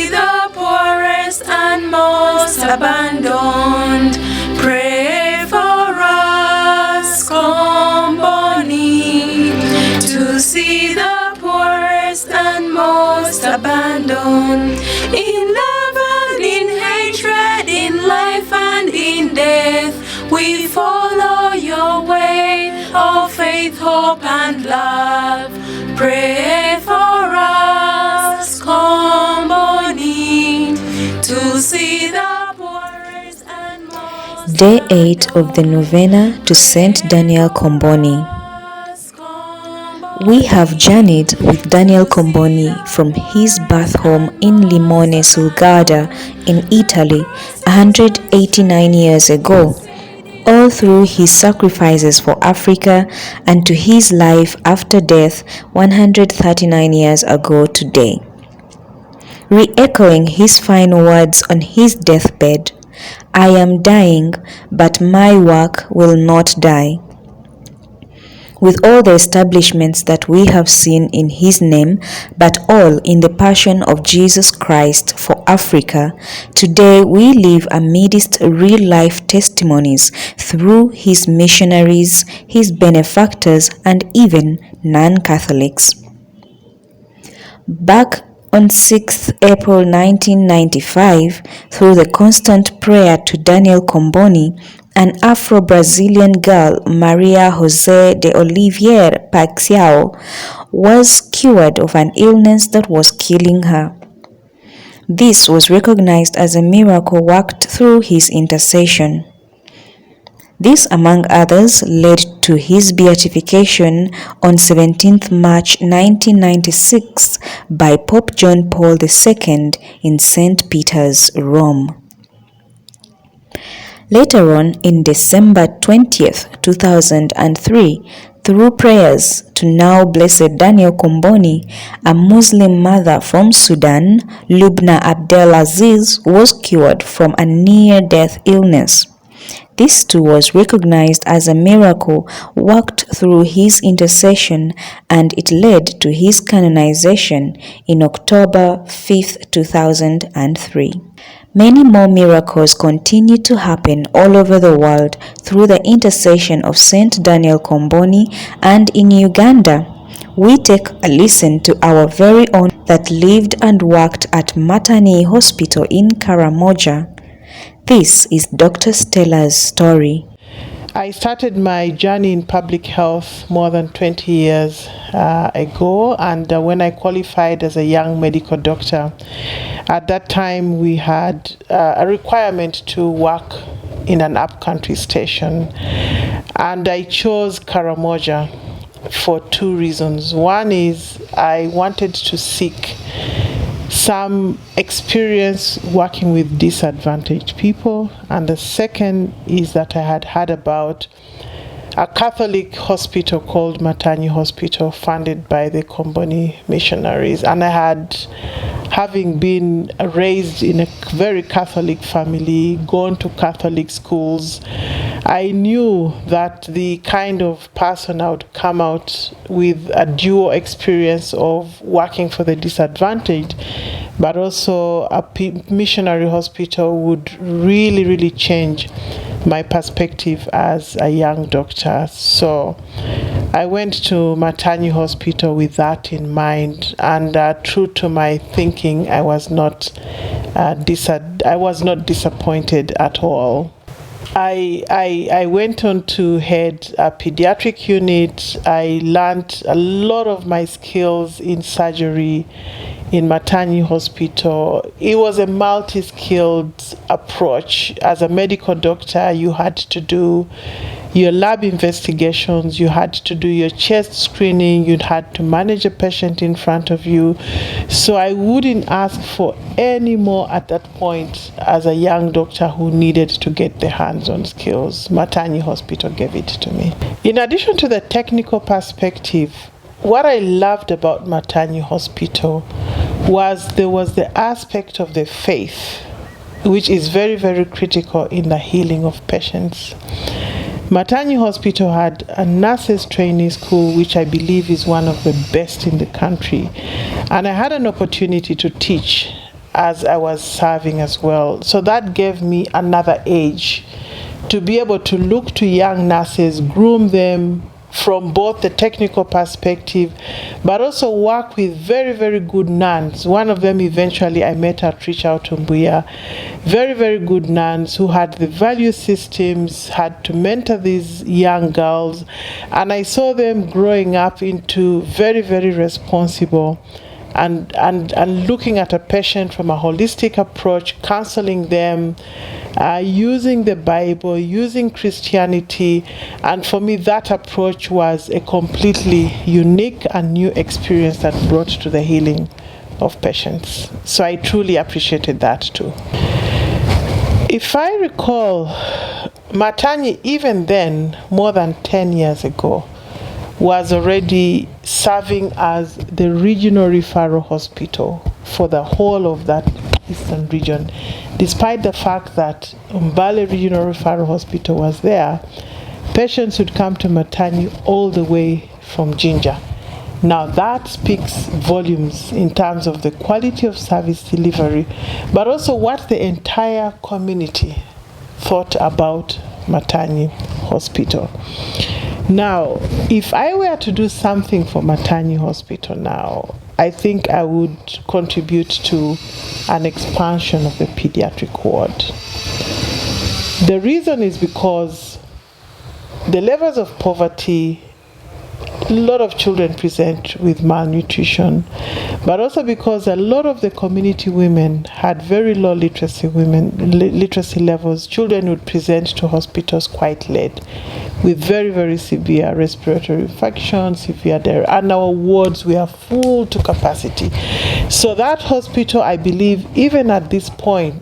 see the poorest and most abandoned. Pray for us, Comboni, to see the poorest and most abandoned. In love and in hatred, in life and in death, we follow your way of faith, hope and love. Pray for us, Comboni, to see the poorest and most. Day 8 of the novena to Saint Daniel Comboni. We have journeyed with Daniel Comboni from his birth home in Limone sul Garda in Italy 189 years ago, all through his sacrifices for Africa and to his life after death 139 years ago today. Re-echoing his final words on his deathbed, "I am dying, but my work will not die." With all the establishments that we have seen in his name, but all in the passion of Jesus Christ for Africa, today we live amidst real-life testimonies through his missionaries, his benefactors, and even non-Catholics. Back on 6th April 1995, through the constant prayer to Daniel Comboni, an Afro-Brazilian girl, Maria Jose de Oliveira Paxiao, was cured of an illness that was killing her. This was recognized as a miracle worked through his intercession. This, among others, led to his beatification on 17th March 1996 by Pope John Paul II in St. Peter's, Rome. Later on, in December 20th, 2003, through prayers to now Blessed Daniel Comboni, a Muslim mother from Sudan, Lubna Abdelaziz, was cured from a near-death illness. This too was recognized as a miracle worked through his intercession, and it led to his canonization in October 5th, 2003. Many more miracles continue to happen all over the world through the intercession of Saint Daniel Comboni, and in Uganda, we take a listen to our very own that lived and worked at Maternity Hospital in Karamoja. This is Dr. Stella's story. I started my journey in public health more than 20 years ago, and when I qualified as a young medical doctor, at that time we had a requirement to work in an upcountry station, and I chose Karamoja for two reasons. One is I wanted to seek some experience working with disadvantaged people, and the second is that I had heard about a Catholic hospital called Maternity Hospital funded by the Comboni missionaries, and I had, having been raised in a very Catholic family, gone to Catholic schools, I knew that the kind of person I would come out with a dual experience of working for the disadvantaged, but also a missionary hospital would really change my perspective as a young doctor. So I went to Maternity Hospital with that in mind, and true to my thinking, I was not disappointed at all. I went on to head a pediatric unit. I learned a lot of my skills in surgery in Maternity Hospital. It was a multi-skilled approach. As a medical doctor, you had to do your lab investigations, you had to do your chest screening, you had to manage a patient in front of you. So I wouldn't ask for any more at that point as a young doctor who needed to get the hands-on skills. Maternity Hospital gave it to me. In addition to the technical perspective, what I loved about Maternity Hospital was there was the aspect of the faith, which is very critical in the healing of patients. Maternity Hospital had a nurses training school, which I believe is one of the best in the country. And I had an opportunity to teach as I was serving as well. So that gave me another edge to be able to look to young nurses, groom them from both the technical perspective, but also work with very, very good nuns. One of them eventually I met at Reach Out Umbuya. Very, very good nuns who had the value systems, had to mentor these young girls, and I saw them growing up into very, very responsible and looking at a patient from a holistic approach, counseling them, using the Bible, using Christianity, and for me that approach was a completely unique and new experience that brought to the healing of patients. So I truly appreciated that too. If I recall, Matanyi even then, more than 10 years ago, was already serving as the regional referral hospital for the whole of that eastern region. Despite the fact that Mbale Regional Referral Hospital was there, patients would come to Matanyi all the way from Jinja. Now that speaks volumes in terms of the quality of service delivery, but also what the entire community thought about Matanyi Hospital. Now, if I were to do something for Matanyi Hospital now, I think I would contribute to an expansion of the pediatric ward. The reason is because the levels of poverty, a lot of children present with malnutrition, but also because a lot of the community women had very low literacy levels. Children would present to hospitals quite late with very, very severe respiratory infections, severe diarrhea, and our wards were full to capacity. So that hospital, I believe, even at this point,